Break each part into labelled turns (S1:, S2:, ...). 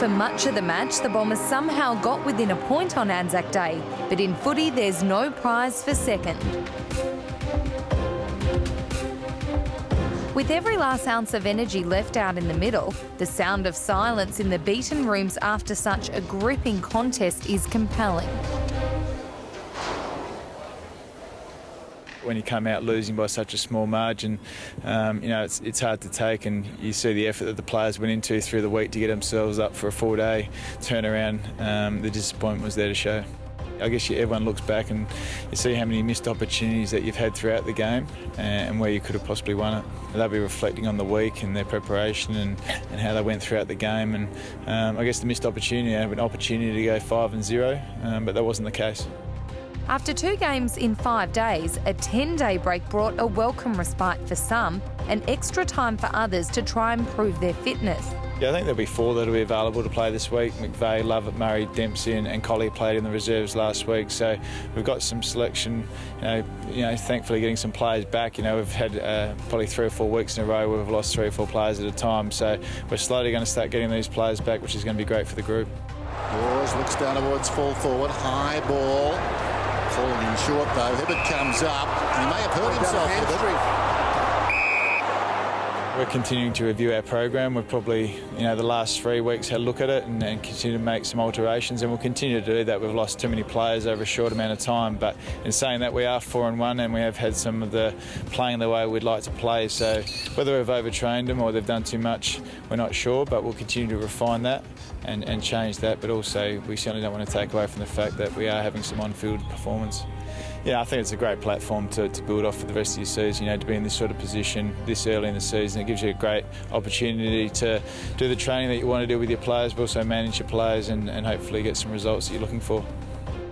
S1: For much of the match, the Bombers somehow got within a point on Anzac Day, but in footy there's no prize for second. With every last ounce of energy left out in the middle, the sound of silence in the beaten rooms after such a gripping contest is compelling.
S2: When you come out losing by such a small margin, it's hard to take, and you see the effort that the players went into through the week to get themselves up for a 4-day turnaround. The disappointment was there to show. I guess everyone looks back and you see how many missed opportunities that you've had throughout the game and where you could have possibly won it. They'll be reflecting on the week and their preparation and how they went throughout the game, and I guess the missed opportunity, an opportunity to go 5-0, but that wasn't the case.
S1: After 2 games in 5 days, a 10-day break brought a welcome respite for some and extra time for others to try and prove their fitness.
S2: Yeah, I think there'll be 4 that'll be available to play this week. McVeigh, Lovett, Murray, Dempsey and Collie played in the reserves last week, so we've got some selection. Thankfully getting some players back. We've had probably 3 or 4 weeks in a row where we've lost 3 or 4 players at a time, so we're slowly going to start getting these players back, which is going to be great for the group.
S3: Dawes looks down towards full forward, high ball. Falling in short though, Hibbert comes up, and he may have hurt himself with it.
S2: We're continuing to review our program. We've probably, the last 3 weeks had a look at it and continue to make some alterations, and we'll continue to do that. We've lost too many players over a short amount of time, but in saying that, we are 4-1 and we have had some of the playing the way we'd like to play. So whether we've overtrained them or they've done too much, we're not sure, but we'll continue to refine that and change that. But also, we certainly don't want to take away from the fact that we are having some on-field performance. Yeah, I think it's a great platform to build off for the rest of your season, to be in this sort of position this early in the season. It gives you a great opportunity to do the training that you want to do with your players, but also manage your players and hopefully get some results that you're looking for.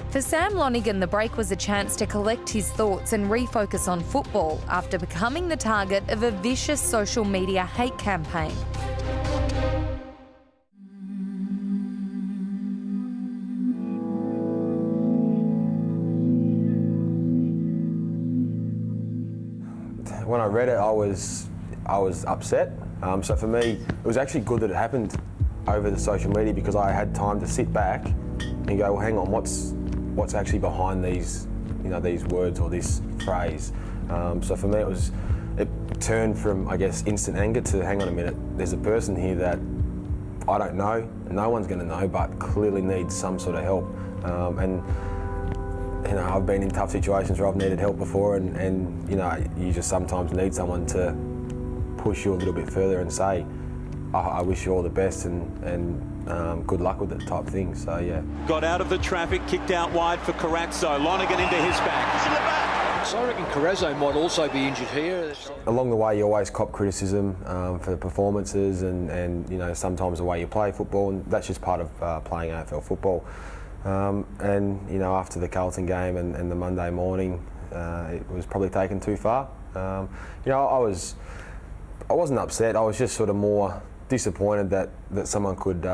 S1: For Sam Lonigan, the break was a chance to collect his thoughts and refocus on football after becoming the target of a vicious social media hate campaign.
S4: When I read it, I was upset. So for me, it was actually good that it happened over the social media, because I had time to sit back and go, well, hang on, what's actually behind these, these words or this phrase. So for me, it turned from, I guess, instant anger to, hang on a minute, there's a person here that I don't know, no one's going to know, but clearly needs some sort of help. I've been in tough situations where I've needed help before, and you just sometimes need someone to push you a little bit further and say, I wish you all the best and good luck with it type thing. So yeah. Got out of the traffic, kicked out wide for Carazzo. Lonigan into his back. He's in the back.
S5: So I reckon Carazzo might also be injured here.
S4: Along the way, you always cop criticism for performances and sometimes the way you play football, and that's just part of playing AFL football. After the Carlton game and the Monday morning, it was probably taken too far. I wasn't upset. I was just sort of more disappointed that someone could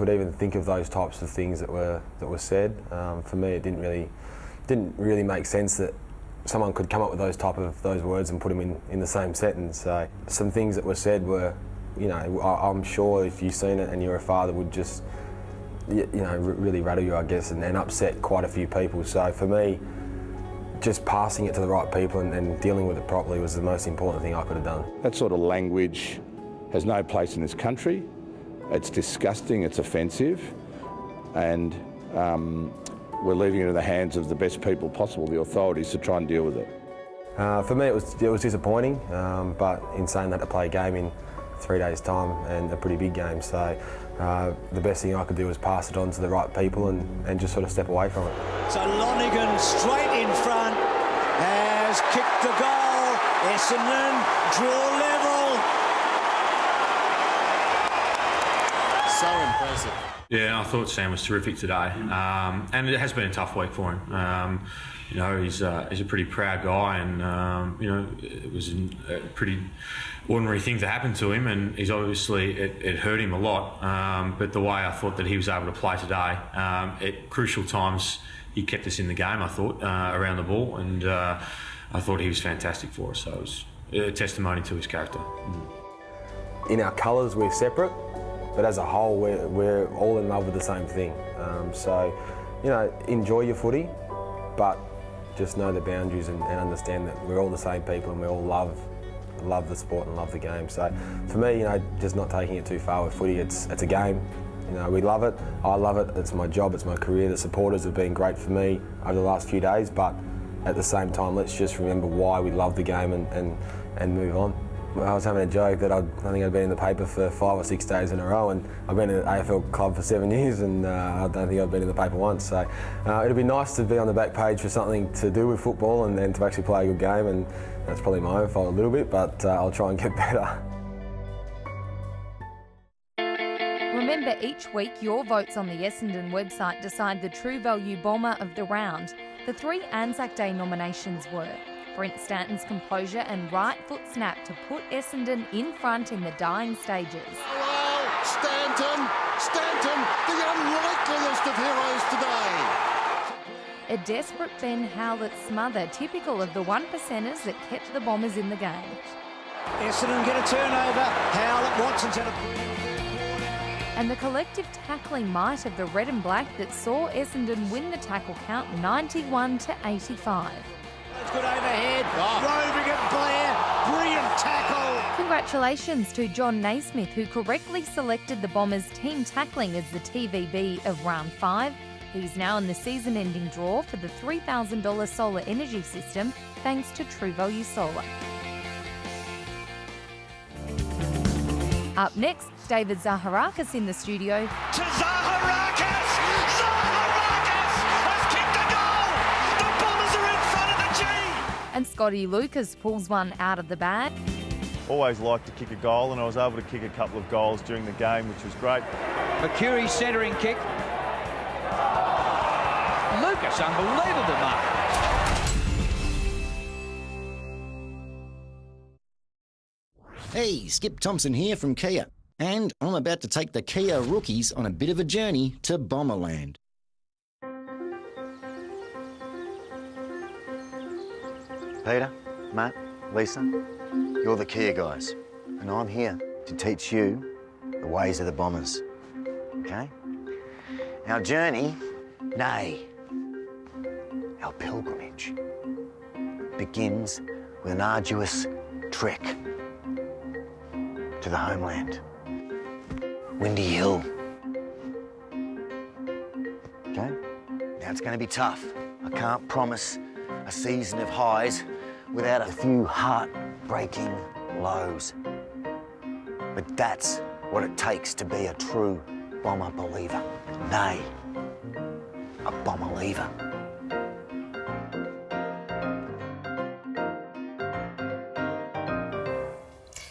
S4: even think of those types of things that were said. For me, it didn't really make sense that someone could come up with those words and put them in the same sentence. So some things that were said were, I'm sure if you've seen it and you're a father, would just really rattle you, I guess, and upset quite a few people. So for me, just passing it to the right people and dealing with it properly was the most important thing I could have done.
S6: That sort of language has no place in this country. It's disgusting, it's offensive, and we're leaving it in the hands of the best people possible, the authorities, to try and deal with it.
S4: For me, it was disappointing, but in saying that, to play a game in 3 days' time and a pretty big game, so the best thing I could do was pass it on to the right people and just sort of step away from it.
S5: So Lonigan straight in front has kicked the goal. Essendon draw level.
S3: So impressive.
S7: Yeah, I thought Sam was terrific today, and it has been a tough week for him. He's a pretty proud guy, and it was a pretty ordinary thing to happen to him, and he's obviously it hurt him a lot. But the way I thought that he was able to play today, at crucial times, he kept us in the game. I thought around the ball, and I thought he was fantastic for us. So it was a testimony to his character.
S4: In our colours, we're separate. but as a whole, we're all in love with the same thing. So, you know, enjoy your footy, but just know the boundaries and understand that we're all the same people and we all love the sport and love the game. So for me, you know, just not taking it too far with footy, it's a game. You know, we love it, I love it, it's my job, it's my career. The supporters have been great for me over the last few days, but at the same time, let's just remember why we love the game and move on. I was having a joke that I think I'd been in the paper for 5 or 6 days in a row, and I've been in an AFL club for 7 years, and I don't think I've been in the paper once. So it'd be nice to be on the back page for something to do with football and then to actually play a good game, and that's probably my own fault a little bit, but I'll try and get better.
S1: Remember, each week your votes on the Essendon website decide the true value bomber of the round. The 3 Anzac Day nominations were Brent Stanton's composure and right foot snap to put Essendon in front in the dying stages.
S3: Hello, Stanton, the unlikeliest of heroes today.
S1: A desperate Ben Howlett smother, typical of the 1%ers that kept the Bombers in the game.
S5: Essendon get a turnover. Howlett, Watson's had a brilliant quarter.
S1: And the collective tackling might of the red and black that saw Essendon win the tackle count 91-85.
S5: It's good overhead, roving at Blair, brilliant tackle.
S1: Congratulations to John Naismith, who correctly selected the Bombers' team tackling as the TVB of round 5. He's now in the season-ending draw for the $3,000 solar energy system, thanks to True Value Solar. Up next, David Zaharakis in the studio.
S5: To Zaharakis! Zaharakis has kicked a goal! The Bombers are in front of the G!
S1: And Scotty Lucas pulls one out of the bag.
S8: Always liked to kick a goal, and I was able to kick a couple of goals during the game, which was great.
S9: Mercuri's centering kick. Lucas, unbelievable mark.
S10: Hey, Skip Thompson here from Kia, and I'm about to take the Kia rookies on a bit of a journey to Bomberland. Peter, Matt, Lisa, you're the Kia guys, and I'm here to teach you the ways of the Bombers, okay? Our journey, nay, our pilgrimage, begins with an arduous trek to the homeland. Windy Hill. Okay? Now it's going to be tough. I can't promise a season of highs without a few heart-breaking lows. But that's what it takes to be a true Bomber believer. Nay, a Bomber lever.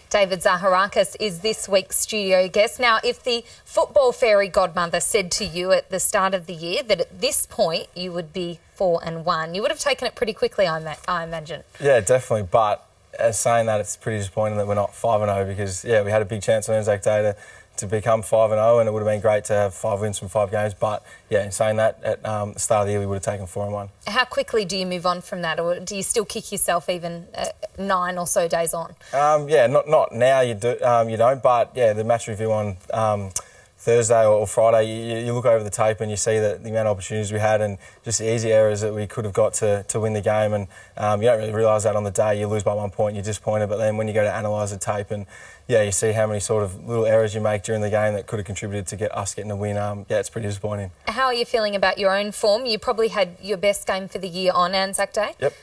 S1: David Zaharakis is this week's studio guest. Now, if the football fairy godmother said to you at the start of the year that at this point you would be 4-1, you would have taken it pretty quickly, I imagine.
S11: Yeah, definitely. But as saying that, it's pretty disappointing that we're not 5-0 because, yeah, we had a big chance on Anzac Day to become 5-0, and it would have been great to have 5 wins from 5 games. But, yeah, in saying that, at the start of the year, we would have taken 4-1.
S1: How quickly do you move on from that, or do you still kick yourself even 9 or so days on?
S11: Yeah, not now, you don't. But, yeah, the match review on Thursday or Friday, you look over the tape and you see that the amount of opportunities we had and just the easy errors that we could have got to win the game, and you don't really realise that on the day. You lose by 1 point, you're disappointed, but then when you go to analyse the tape and, yeah, you see how many sort of little errors you make during the game that could have contributed to get us getting a win, yeah, it's pretty disappointing.
S1: How are you feeling about your own form? You probably had your best game for the year on Anzac Day?
S11: Yep.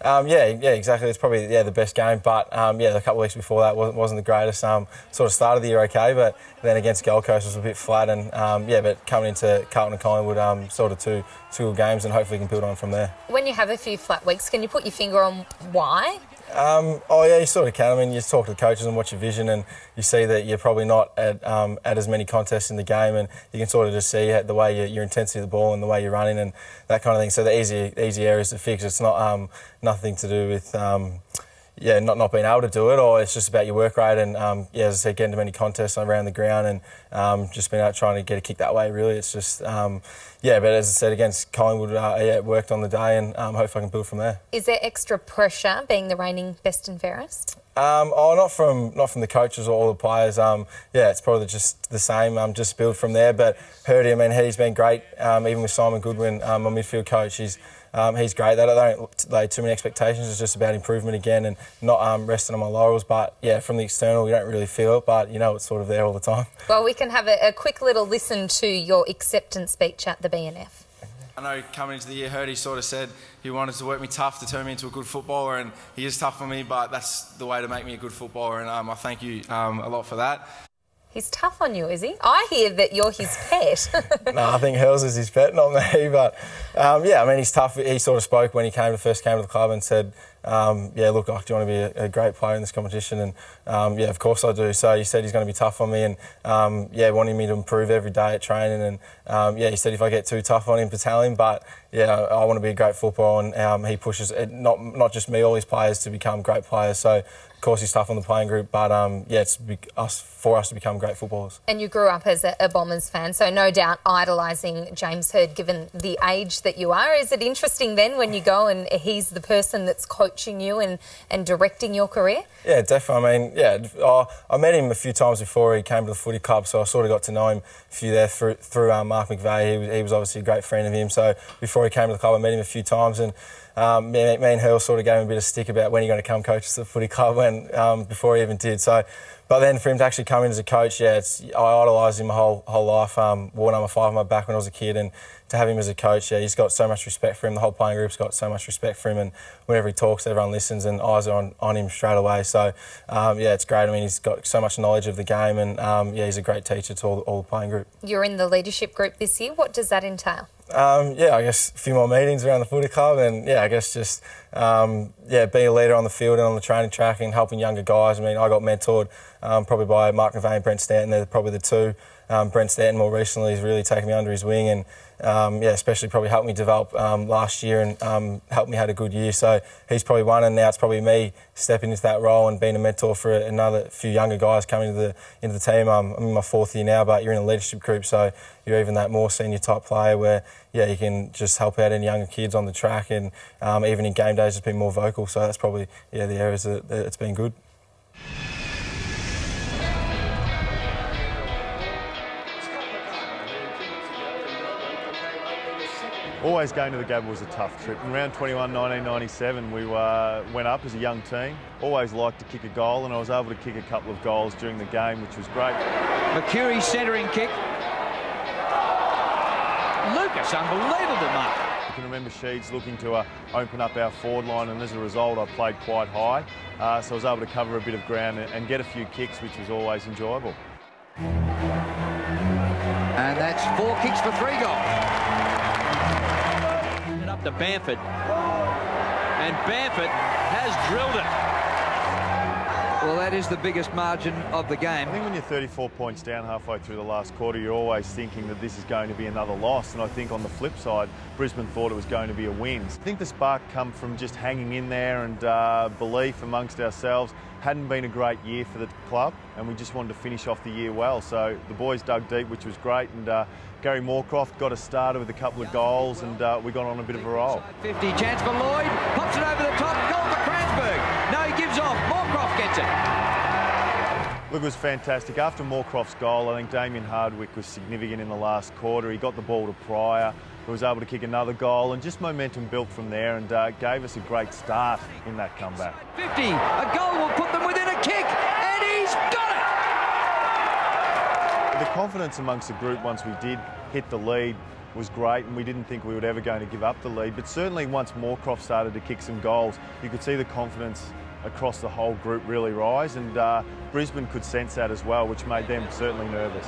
S11: Yeah, exactly. It's probably the best game, but yeah, the couple of weeks before that wasn't the greatest. Sort of started the year okay, but then against Gold Coast was a bit flat, and yeah, but coming into Carlton and Collingwood, sort of two good games, and hopefully can build on from there. When
S1: you have a few flat weeks, can you put your finger on why?
S11: Oh yeah, you sort of can. I mean, you talk to the coaches and watch your vision, and you see that you're probably not at as many contests in the game, and you can sort of just see the way your intensity of the ball and the way you're running and that kind of thing. So the easy areas to fix. It's not nothing to do with yeah, not being able to do it, or it's just about your work rate and yeah, as I said, getting to many contests around the ground and just been out trying to get a kick that way. Really, it's just yeah. But as I said, against Collingwood, yeah, it worked on the day, and hopefully I can build from there.
S1: Is there extra pressure being the reigning best and fairest?
S11: Not from the coaches or all the players. It's probably just the same. Just build from there. But Hurdy, I mean, he's been great. Even with Simon Goodwin, my midfield coach, he's great. They don't lay too many expectations. It's just about improvement again and not resting on my laurels. But yeah, from the external, you don't really feel it, but you know it's sort of there all the time.
S1: Well, we can have a quick little listen to your acceptance speech at the BNF.
S11: I know coming into the year, Hurdy sort of said he wanted to work me tough to turn me into a good footballer, and he is tough on me, but that's the way to make me a good footballer, and I thank you a lot for that.
S1: He's tough on you, is he? I hear that you're his pet.
S11: No, I think Hurls is his pet, not me. But I mean, he's tough. He sort of spoke when he first came to the club and said, look, do you want to be a great player in this competition? And of course I do. So he said he's going to be tough on me and wanting me to improve every day at training. And he said if I get too tough on him, to tell him. But I want to be a great footballer, and he pushes not just me, all his players to become great players. So of course he's tough on the playing group, but it's for us to become great footballers. And you grew up as a Bombers fan, so no doubt idolising James Hird, given the age that you are. Is it interesting then when you go and he's the person that's coaching you and directing your career? Yeah, definitely. I mean, I met him a few times before he came to the footy club, so I sort of got to know him a few there through Mark McVeigh. He was obviously a great friend of him, so before he came to the club I met him a few times, and me and Hurl sort of gave him a bit of stick about when you're going to come coach us at the footy club before he even did. So, but then for him to actually come in as a coach, I idolised him my whole life. Wore number 5 on my back when I was a kid, and to have him as a coach, he's got so much respect for him. The whole playing group's got so much respect for him, and whenever he talks, everyone listens, and eyes are on him straight away. So, it's great. I mean, he's got so much knowledge of the game, and he's a great teacher to all the playing group. You're in the leadership group this year. What does that entail? I guess a few more meetings around the footy club, and I guess just being a leader on the field and on the training track and helping younger guys. I mean, I got mentored probably by Mark McVeigh and Brent Stanton. They're probably the two. Brent Stanton more recently has really taken me under his wing, and especially probably helped me develop last year and helped me have a good year. So he's probably one, and now it's probably me stepping into that role and being a mentor for another few younger guys coming into the team. I'm in my 4th year now, but you're in a leadership group, so you're even that more senior type player where you can just help out any younger kids on the track, and even in game days just be more vocal. So that's probably the areas that it's been good.
S8: Always going to the Gabba was a tough trip. In round 21, 1997, we went up as a young team. Always liked to kick a goal, and I was able to kick a couple of goals during the game, which was great.
S9: Mercury's centering kick. Lucas, unbelievable mark.
S8: I can remember Sheeds looking to open up our forward line, and as a result, I played quite high. So I was able to cover a bit of ground and get a few kicks, which was always enjoyable.
S9: And that's 4 kicks for 3 goals. Up to Bamford, and Bamford has drilled it. Well, that is the biggest margin of the game.
S8: I think when you're 34 points down halfway through the last quarter, you're always thinking that this is going to be another loss, and I think on the flip side, Brisbane thought it was going to be a win. I think the spark come from just hanging in there and belief amongst ourselves. Hadn't been a great year for the club, and we just wanted to finish off the year well. So the boys dug deep, which was great, and Gary Moorcroft got us started with a couple of goals, and we got on a bit of a roll.
S9: 50 chance for Lloyd, pops it over the top, goal for Cransburg. No, he gives off, Moorcroft gets it.
S8: Look, it was fantastic. After Moorcroft's goal, I think Damien Hardwick was significant in the last quarter. He got the ball to Pryor, who was able to kick another goal, and just momentum built from there, and gave us a great start in that comeback.
S9: 50, a goal will put them within a kick, and he's got it!
S8: The confidence amongst the group once we did hit the lead was great, and we didn't think we were ever going to give up the lead, but certainly once Moorcroft started to kick some goals, you could see the confidence across the whole group really rise, and Brisbane could sense that as well, which made them certainly nervous.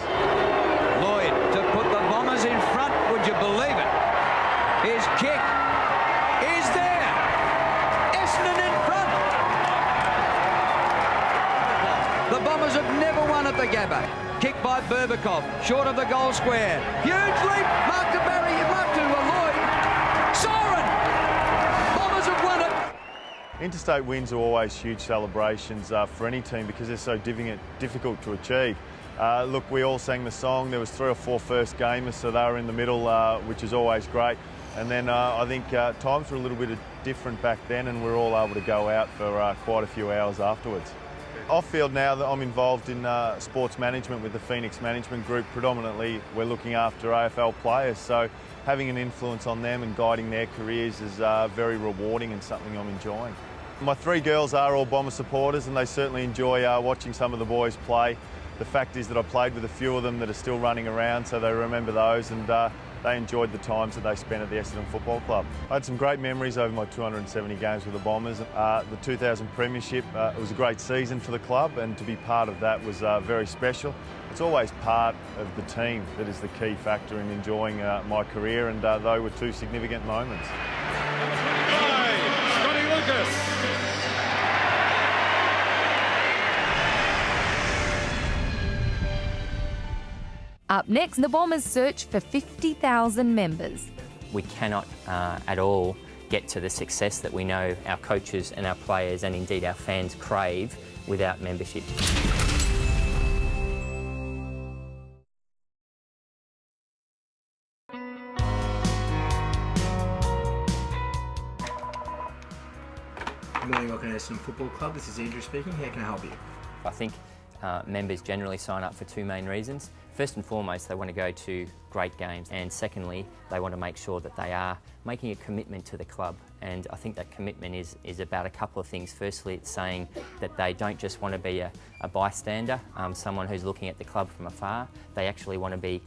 S9: Lloyd to put the Bombers in front, would you believe it? His kick is there. Essendon in front. The Bombers have never won at the Gabba. Kick by Berbikoff, short of the goal square. Huge leap, mark to Barry, mark to Lloyd. Siren! Bombers have won it.
S8: Interstate wins are always huge celebrations for any team because they're so difficult to achieve. Look, we all sang the song. There was 3 or 4 first gamers, so they were in the middle, which is always great. And then I think times were a little bit different back then, and we were all able to go out for quite a few hours afterwards. Off-field now that I'm involved in sports management with the Phoenix Management Group, predominantly we're looking after AFL players, so having an influence on them and guiding their careers is very rewarding and something I'm enjoying. My 3 girls are all Bomber supporters, and they certainly enjoy watching some of the boys play. The fact is that I played with a few of them that are still running around, so they remember those, and they enjoyed the times that they spent at the Essendon Football Club. I had some great memories over my 270 games with the Bombers. The 2000 Premiership, it was a great season for the club, and to be part of that was very special. It's always part of the team that is the key factor in enjoying my career, and they were 2 significant moments.
S12: Scotty Lucas.
S1: Up next, the Bombers search for 50,000 members.
S13: We cannot at all get to the success that we know our coaches and our players and indeed our fans crave without membership.
S14: Good morning, welcome to Essendon Football Club. This is Andrew speaking. How can I help you?
S13: I think members generally sign up for 2 main reasons. First and foremost, they want to go to great games, and secondly, they want to make sure that they are making a commitment to the club. And I think that commitment is about a couple of things. Firstly, it's saying that they don't just want to be a bystander, someone who's looking at the club from afar. They actually want to be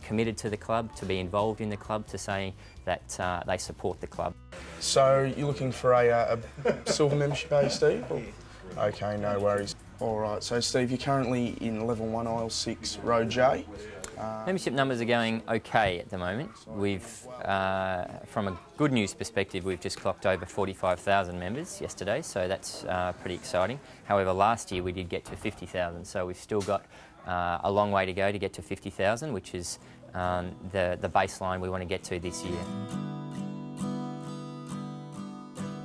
S13: committed to the club, to be involved in the club, to say that they support the club.
S15: So you're looking for a silver membership, are you, Steve? Or? Okay, no worries. All right, so Steve, you're currently in level 1, aisle 6, row J.
S13: Membership numbers are going okay at the moment. We've, from a good news perspective, we've just clocked over 45,000 members yesterday, so that's pretty exciting. However, last year we did get to 50,000, so we've still got a long way to go to get to 50,000, which is the baseline we want to get to this year.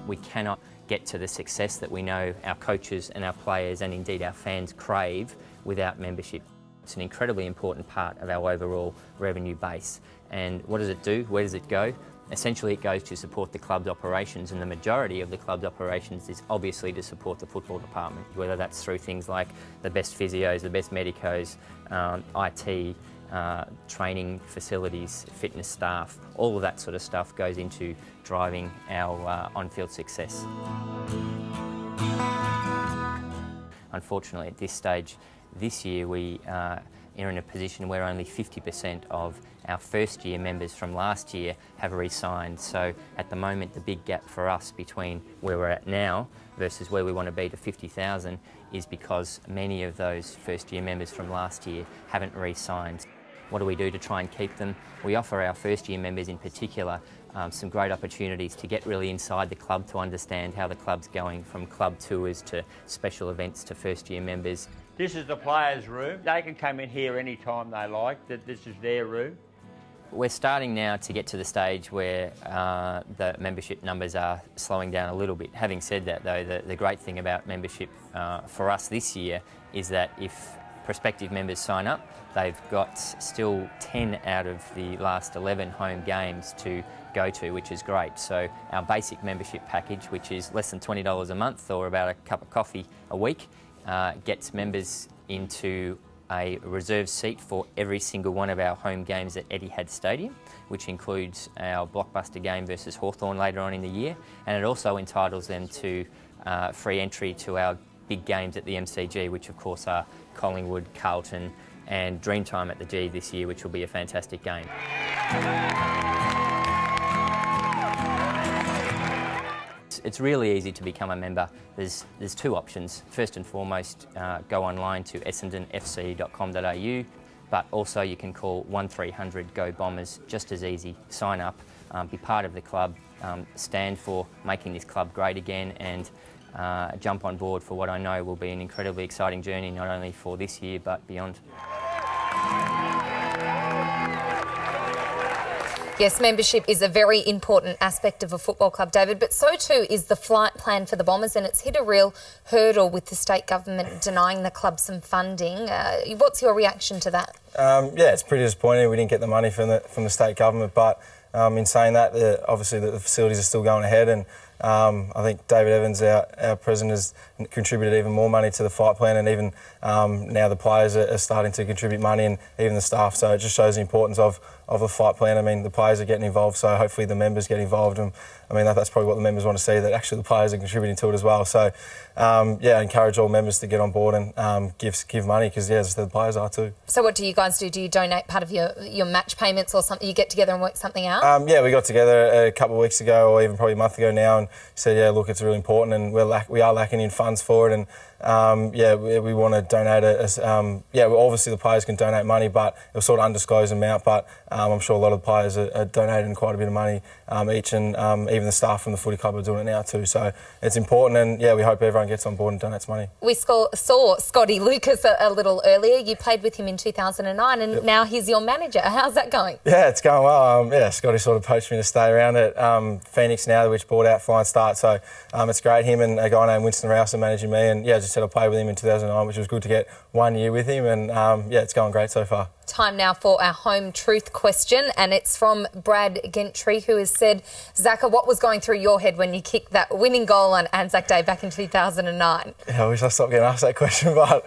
S13: We cannot get to the success that we know our coaches and our players and indeed our fans crave without membership. It's an incredibly important part of our overall revenue base. And what does it do? Where does it go? Essentially it goes to support the club's operations, and the majority of the club's operations is obviously to support the football department, whether that's through things like the best physios, the best medicos, IT, training facilities, fitness staff, all of that sort of stuff goes into driving our on-field success. Unfortunately, at this stage this year, we are in a position where only 50% of our first-year members from last year have re-signed. So at the moment, the big gap for us between where we're at now versus where we want to be to 50,000 is because many of those first-year members from last year haven't re-signed. What do we do to try and keep them? We offer our first-year members in particular some great opportunities to get really inside the club, to understand how the club's going, from club tours to special events to first-year members.
S16: This is the players' room. They can come in here any time they like. This is their room.
S13: We're starting now to get to the stage where the membership numbers are slowing down a little bit. Having said that, though, the great thing about membership for us this year is that if prospective members sign up, they've got still 10 out of the last 11 home games to go to, which is great. So our basic membership package, which is less than $20 a month or about a cup of coffee a week, gets members into a reserve seat for every single one of our home games at Etihad Stadium, which includes our blockbuster game versus Hawthorn later on in the year, and it also entitles them to free entry to our big games at the MCG, which of course are Collingwood, Carlton and Dreamtime at the G this year, which will be a fantastic game. It's really easy to become a member. There's 2 options. First and foremost, go online to essendonfc.com.au, but also you can call 1300 GO BOMBERS, just as easy. Sign up, be part of the club, stand for making this club great again, and jump on board for what I know will be an incredibly exciting journey, not only for this year but beyond.
S1: Yes, membership is a very important aspect of a football club, David, but so too is the flight plan for the Bombers, and it's hit a real hurdle with the state government denying the club some funding. What's your reaction to that?
S11: Yeah, it's pretty disappointing we didn't get the money from the state government, but in saying that, obviously the facilities are still going ahead, and I think David Evans, our president, has contributed even more money to the fight plan, and even now the players are starting to contribute money, and even the staff. So it just shows the importance of the fight plan. I mean, the players are getting involved, so hopefully the members get involved, and I mean that's probably what the members want to see, that actually the players are contributing to it as well. So yeah, I encourage all members to get on board and give money, because yeah, as I said, the players are too.
S1: So what do you guys do? Do you donate part of your match payments or something? You get together and work something out?
S11: Yeah, we got together a couple of weeks ago, or even probably a month ago now, and said, yeah, look, it's really important, and we are lacking in funds for it, and yeah, we want to donate it. Yeah, obviously the players can donate money, but it was sort of undisclosed amount, but I'm sure a lot of the players are donating quite a bit of money each, and even the staff from the footy club are doing it now too. So it's important, and yeah, we hope everyone gets on board and donates money.
S1: We saw Scotty Lucas a little earlier. You played with him in 2009, and now he's your manager. How's that going?
S11: Yeah, it's going well. Yeah, Scotty sort of poached me to stay around at Phoenix now, which brought out Flying Start. So it's great. Him and a guy named Winston Rouse are managing me, and yeah, as I said, I played with him in 2009, which was good to get 1 year with him, and yeah, it's going great so far.
S1: Time now for our home truth question, and it's from Brad Gentry, who has said, Zaka, what was going through your head when you kicked that winning goal on Anzac Day back in 2009?
S11: Yeah, I wish I stopped getting asked that question, but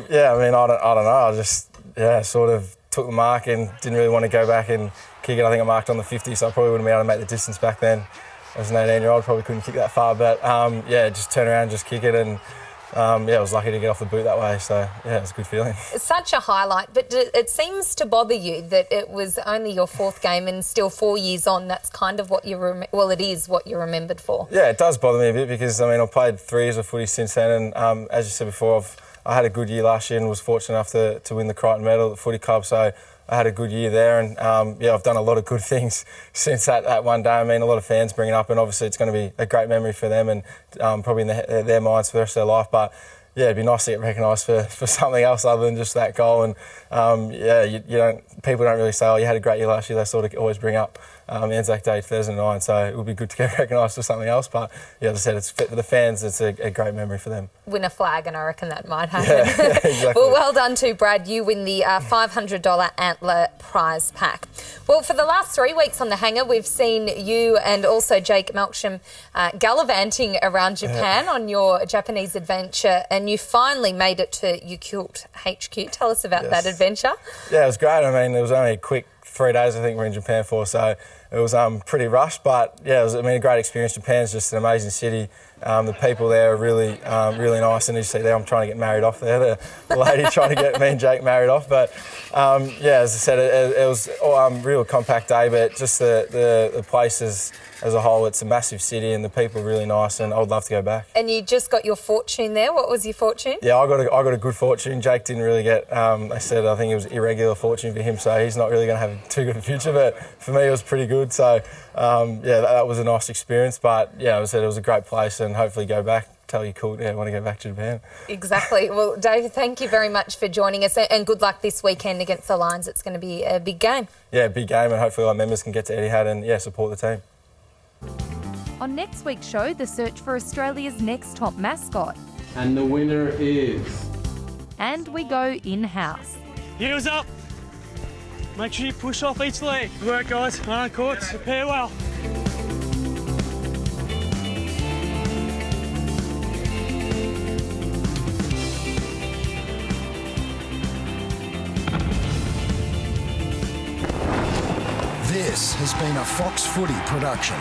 S11: yeah, I mean, I don't know. I just, yeah, sort of took the mark and didn't really want to go back and kick it. I think I marked on the 50, so I probably wouldn't be able to make the distance back then. As an 18-year-old, probably couldn't kick that far, but yeah, just turn around and just kick it, and yeah, I was lucky to get off the boot that way, so yeah, it was a good feeling.
S1: It's such a highlight, but it seems to bother you that it was only your 4th game and still 4 years on. That's kind of what it is what you're remembered for.
S11: Yeah, it does bother me a bit, because I mean, I've played 3 years of footy since then, and as you said before, I had a good year last year and was fortunate enough to win the Crichton Medal at the footy club, so I had a good year there, and yeah, I've done a lot of good things since that one day. I mean, a lot of fans bring it up, and obviously it's going to be a great memory for them, and probably in their minds for the rest of their life. But yeah, it'd be nice to get recognised for something else other than just that goal. And yeah, people don't really say, oh, you had a great year last year. They sort of always bring up Anzac Day 2009, so it would be good to get recognised for something else. But yeah, as I said, it's for the fans, it's a great memory for them.
S1: Win a flag, and I reckon that might happen.
S11: Yeah, exactly.
S1: Well, well done to Brad. You win the $500 Antler prize pack. Well, for the last 3 weeks on the Hangar, we've seen you and also Jake Melksham gallivanting around Japan on your Japanese adventure, and you finally made it to Yakult HQ. Tell us about that adventure.
S11: Yeah, it was great. I mean, it was only a quick 3 days, I think, we're in Japan for, so it was pretty rushed, but yeah, it was, I mean, a great experience. Japan's just an amazing city. The people there are really nice, and you see there, I'm trying to get married off there, the lady trying to get me and Jake married off, but yeah, as I said, it was a real compact day, but just the places as a whole, it's a massive city, and the people are really nice, and I would love to go back.
S1: And you just got your fortune there. What was your fortune?
S11: Yeah, I got a good fortune. Jake didn't really get, they said, I think it was irregular fortune for him, so he's not really going to have too good a future, but for me it was pretty good, so yeah, that was a nice experience, but yeah, as I said, it was a great place, and hopefully go back. Tell you cool, yeah, I want to go back to Japan.
S1: Exactly. Well, Dave, thank you very much for joining us, and good luck this weekend against the Lions. It's going to be a big game.
S11: Yeah, big game, and hopefully our members can get to Etihad and yeah, support the team.
S1: On next week's show, the search for Australia's next top mascot.
S12: And the winner is...
S1: And we go in-house.
S17: Heels up. Make sure you push off each leg. Good work, guys. On court, prepare well.
S18: This has been a Fox Footy production.